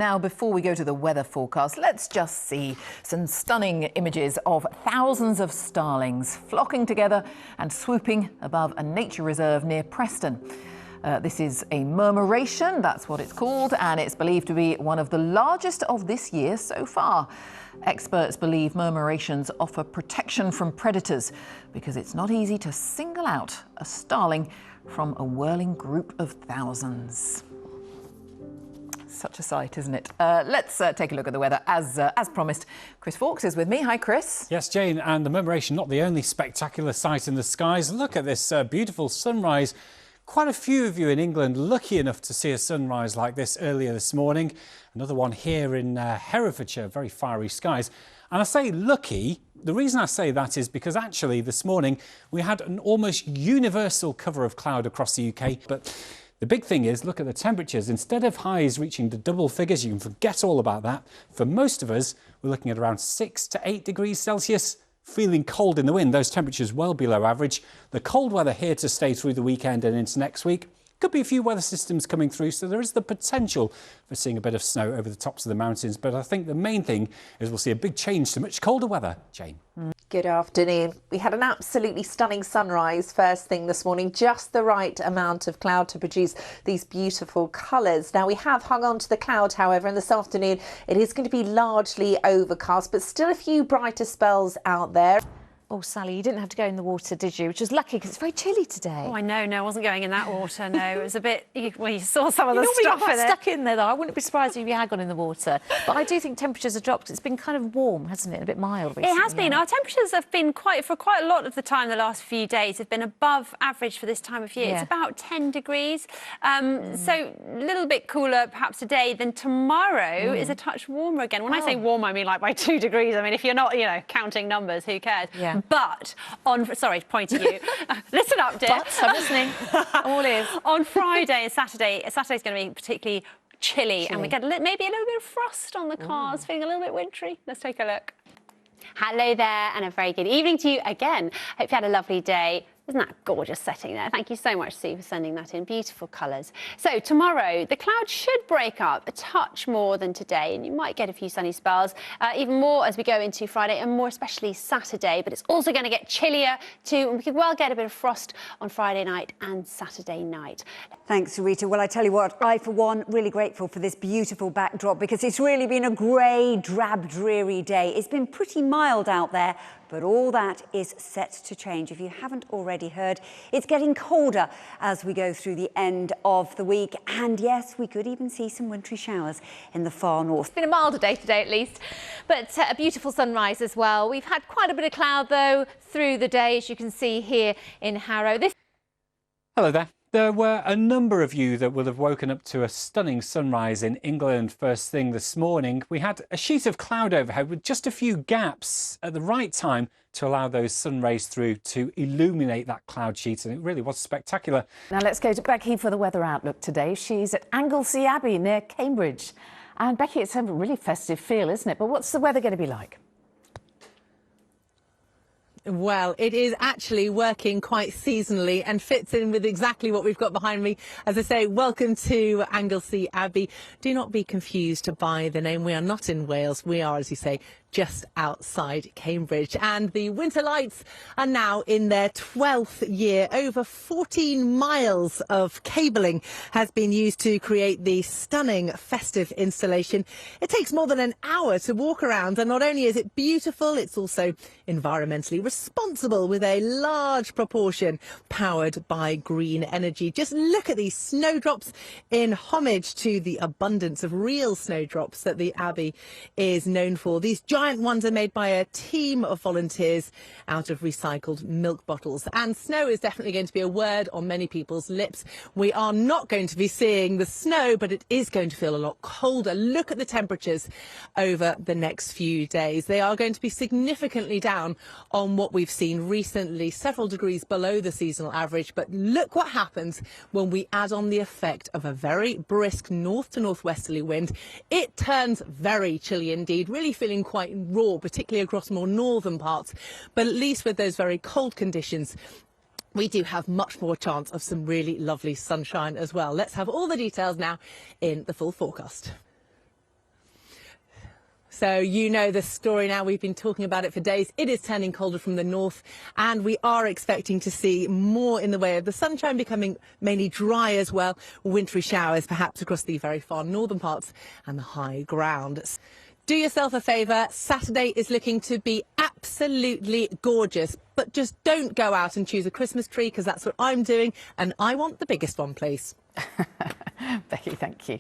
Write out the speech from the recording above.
Now, before we go to the weather forecast, let's just see some stunning images of thousands of starlings flocking together and swooping above a nature reserve near Preston. This is a murmuration, that's what it's called, and it's believed to be one of the largest of this year so far. Experts believe murmurations offer protection from predators because it's not easy to single out a starling from a whirling group of thousands. Such a sight, isn't it? Let's take a look at the weather. As promised, Chris Fawkes is with me. Hi, Chris. Yes, Jane, and the murmuration, not the only spectacular sight in the skies. Look at this beautiful sunrise. Quite a few of you in England lucky enough to see a sunrise like this earlier this morning. Another one here in Herefordshire, very fiery skies. And I say lucky. The reason I say that is because actually this morning we had an almost universal cover of cloud across the UK. But the big thing is, look at the temperatures. Instead of highs reaching the double figures, you can forget all about that. For most of us, we're looking at around 6 to 8 degrees Celsius. Feeling cold in the wind, those temperatures well below average. The cold weather here to stay through the weekend and into next week. Could be a few weather systems coming through, so there is the potential for seeing a bit of snow over the tops of the mountains. But I think the main thing is we'll see a big change to much colder weather. Jane. Good afternoon. We had an absolutely stunning sunrise first thing this morning, just the right amount of cloud to produce these beautiful colours. Now, we have hung on to the cloud, however, and this afternoon it is going to be largely overcast, but still a few brighter spells out there. Oh, Sally, you didn't have to go in the water, did you? Which is lucky because it's very chilly today. Oh, I know. No, I wasn't going in that water. No, it was a bit. Well, you saw some of the stuff stuff in it. Stuck in there, though. I wouldn't be surprised if you had gone in the water. But I do think temperatures have dropped. It's been kind of warm, hasn't it? A bit mild recently. It has been. Our temperatures have been quite a lot of the time. The last few days have been above average for this time of year. Yeah. It's about 10 degrees. So a little bit cooler, perhaps today. Then tomorrow is a touch warmer again. When I say warm, I mean like by 2 degrees. I mean, if you're not, counting numbers, who cares? Yeah. But sorry, point at you. Listen up, dear. But I'm listening. All ears. On Friday and Saturday's going to be particularly chilly, and we get maybe a little bit of frost on the cars, feeling a little bit wintry. Let's take a look. Hello there, and a very good evening to you again. Hope you had a lovely day. Isn't that a gorgeous setting there? Thank you so much, Sue, for sending that in. Beautiful colours. So tomorrow, the clouds should break up a touch more than today, and you might get a few sunny spells, even more as we go into Friday, and more especially Saturday. But it's also going to get chillier too, and we could well get a bit of frost on Friday night and Saturday night. Thanks, Rita. Well, I tell you what, I, for one, really grateful for this beautiful backdrop because it's really been a grey, drab, dreary day. It's been pretty mild out there, but all that is set to change. If you haven't already heard, it's getting colder as we go through the end of the week. And yes, we could even see some wintry showers in the far north. It's been a milder day today, at least, but a beautiful sunrise as well. We've had quite a bit of cloud, though, through the day, as you can see here in Harrow. Hello there. There were a number of you that will have woken up to a stunning sunrise in England first thing this morning. We had a sheet of cloud overhead with just a few gaps at the right time to allow those sun rays through to illuminate that cloud sheet, and it really was spectacular. Now let's go to Becky for the weather outlook today. She's at Anglesey Abbey near Cambridge. And Becky, it's a really festive feel, isn't it? But what's the weather going to be like? Well, it is actually working quite seasonally and fits in with exactly what we've got behind me. As I say, welcome to Anglesey Abbey. Do not be confused by the name. We are not in Wales. We are, as you say, just outside Cambridge. And the winter lights are now in their 12th year. Over 14 miles of cabling has been used to create the stunning festive installation. It takes more than an hour to walk around, and not only is it beautiful, it's also environmentally responsible with a large proportion powered by green energy. Just look at these snowdrops in homage to the abundance of real snowdrops that the Abbey is known for. These giant ones are made by a team of volunteers out of recycled milk bottles. And snow is definitely going to be a word on many people's lips. We are not going to be seeing the snow, but it is going to feel a lot colder. Look at the temperatures over the next few days. They are going to be significantly down on what we've seen recently, several degrees below the seasonal average. But look what happens when we add on the effect of a very brisk north to northwesterly wind. It turns very chilly indeed, really feeling quite raw, particularly across more northern parts. But at least with those very cold conditions, we do have much more chance of some really lovely sunshine as well. Let's have all the details now in the full forecast. So you know the story now. We've been talking about it for days. It is turning colder from the north, and we are expecting to see more in the way of the sunshine becoming mainly dry as well. Wintry showers perhaps across the very far northern parts and the high ground. Do yourself a favour. Saturday is looking to be absolutely gorgeous, but just don't go out and choose a Christmas tree, because that's what I'm doing, and I want the biggest one, please. Becky, thank you.